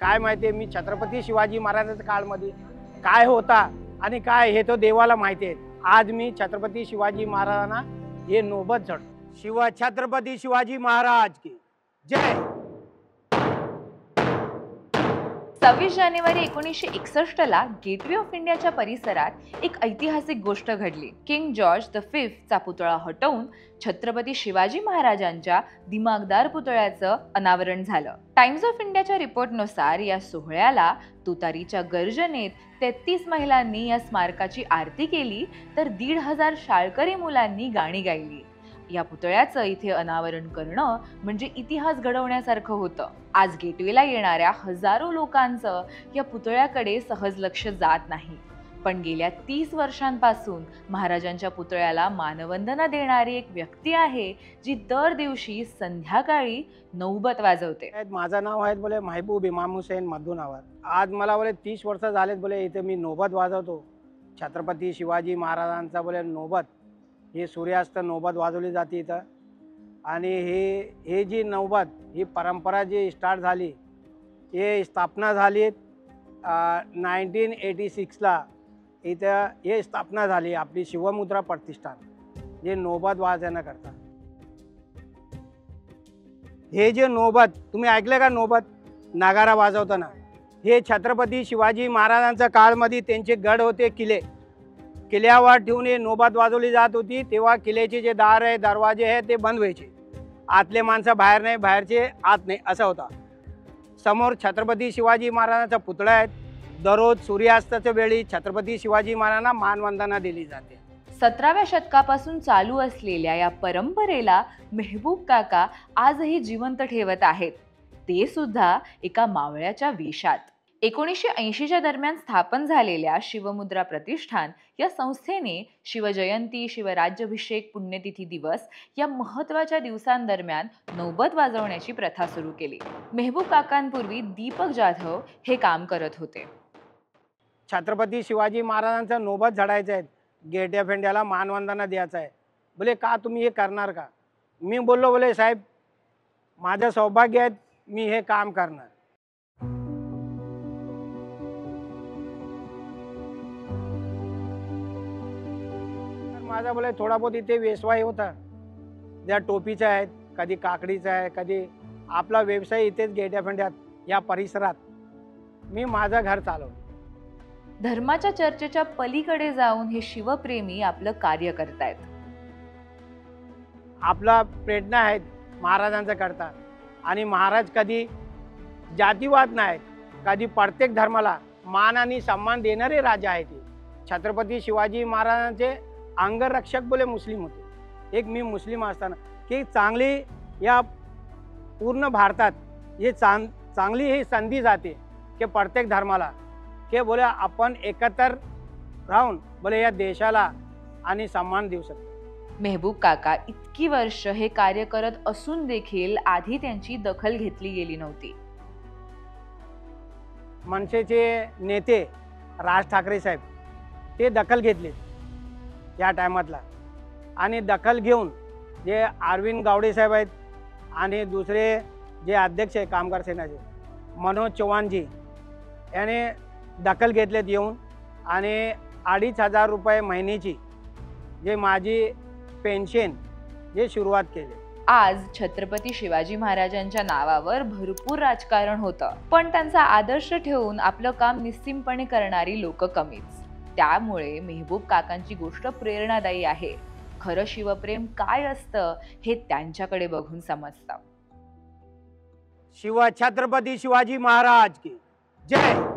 काय माहितीये, मी छत्रपती शिवाजी महाराजांच्या काळमध्ये काय होता आणि काय हे तो देवाला माहिती आहे। आज मी छत्रपती शिवाजी महाराजांना हे नोबत चढ। छत्रपती शिवाजी महाराज की जय। 26 जानेवारी 1961 ला गेटवे ऑफ इंडियाच्या परिसरात एक ऐतिहासिक गोष्ट घडली। किंग जॉर्ज द फिफ्थचा पुतळा हटवून छत्रपती शिवाजी महाराजांच्या दिमागदार पुतळ्याचं अनावरण झालं। टाइम्स ऑफ इंडियाच्या रिपोर्टनुसार या सोहळ्याला तुतारीच्या गर्जनेत 33 महिलांनी या स्मारकाची आरती केली, तर 1,500 शाळकरी मुलांनी गाणी गायली। या पुतळ्याचं इथे अनावरण करणं म्हणजे इतिहास घडवण्यासारखं होतं। आज गेटवेला येणाऱ्या हजारो लोकांचं या पुतळ्याकडे सहज लक्ष जात नाही, पण गेल्या 30 वर्षांपासून महाराजांच्या पुतळ्याला मानवंदना देणारी एक व्यक्ती आहे, जी दर दिवशी संध्याकाळी नौबत वाजवते। माझं नाव आहे बोले महबूब इमाम हुसैन मधुनावर। आज मला बोले 30 वर्ष झालेत बोले इथे मी नौबत वाजवतो। छत्रपती शिवाजी महाराजांचा बोले नौबत, हे सूर्यास्त नौबत वाजवली जाते इथं। आणि हे जी नौबत ही परंपरा जी स्टार्ट झाली, हे स्थापना झाली 1986 ला इथं हे स्थापना झाली आपली शिवमुद्रा प्रतिष्ठान, जे नौबत वाजवणं करता। हे जे नौबत तुम्ही ऐकले का, नौबत नगारा वाजवताना, हे छत्रपती शिवाजी महाराजांच्या काळमध्ये त्यांचे गड होते, किल्ल्यावर ठेवून हे नौबत वाजवली जात होती। तेव्हा किल्ल्याचे जे दार आहे दरवाजे आहे ते बंद व्हायचे, आतले माणसं बाहेर नाही, बाहेरचे आत नाही, असा होता। समोर छत्रपती शिवाजी महाराजांचा पुतळा आहे। दररोज सूर्यास्ताच्या वेळी छत्रपती शिवाजी महाराजांना मानवंदना दिली जाते। 17व्या शतकापासून चालू असलेल्या या परंपरेला मेहबूब काका आजही जिवंत ठेवत आहेत, ते सुद्धा एका मावळ्याच्या वेशात। 1980च्या दरम्यान स्थापन झालेल्या शिवमुद्रा प्रतिष्ठान या संस्थेने शिवजयंती, शिवराज्याभिषेक, पुण्यतिथी दिवस या महत्त्वाच्या दिवसांदरम्यान नौबत वाजवण्याची प्रथा सुरू केली। मेहबूब काकांपूर्वी दीपक जाधव हे काम करत होते। छत्रपती शिवाजी महाराजांचा नौबत झडायचं आहे, गेट ऑफ इंडियाला मानवंदना द्यायचं आहे। बोले का तुम्ही हे करणार का? मी बोललो बोले साहेब माझं सौभाग्य आहे, मी हे काम करणार। माझा बोले थोडा बहुत इथे वेसवाई होता, ज्या टोपीचा आहे, कधी काकडीचा आहे, कधी आपला व्यवसाय इथेच गेट ऑफ इंडियात या परिसरात मी माझं घर चालवलं। धर्माच्या चर्चेच्या पलीकडे जाऊन हे शिवप्रेमी आपलं कार्य करतायत। आपला प्रेरणा आहे महाराजांचा करता, आणि महाराज कधी जातीवाद नाही, कधी प्रत्येक धर्माला मान आणि सन्मान देणारे राजा आहेत। छत्रपती शिवाजी महाराजांचे अंगरक्षक बोले मुस्लिम होते। एक मी मुस्लिम असताना की चांगली या पूर्ण भारतात हे चांगली ही संधी जाते की प्रत्येक धर्माला की बोले आपण एकत्र राहून बोले या देशाला आणि सन्मान देऊ शकतो। मेहबूब काका इतकी वर्ष हे कार्य करत असून देखील आधी त्यांची दखल घेतली गेली नव्हती। मनसेचे नेते राज ठाकरे साहेब ते दखल घेतली या टायमातला, आणि दखल घेऊन जे अरविंद गावडे साहेब आहेत आणि दुसरे जे अध्यक्ष आहे कामगार सेनाचे मनोज चव्हाणजी याने दखल घेतलेत येऊन, आणि 2,500 रुपये महिन्याची जे माझी पेन्शन जे सुरुवात केली। आज छत्रपती शिवाजी महाराजांच्या नावावर भरपूर राजकारण होतं, पण त्यांचा आदर्श ठेवून आपलं काम निस्सीमपणे करणारी लोक कमीच। त्यामुळे मेहबूब काकांची गोष्ट प्रेरणादायी आहे। खरं शिवप्रेम काय असतं हे त्यांच्याकडे बघून समजतं। छत्रपती शिवाजी महाराज की जय।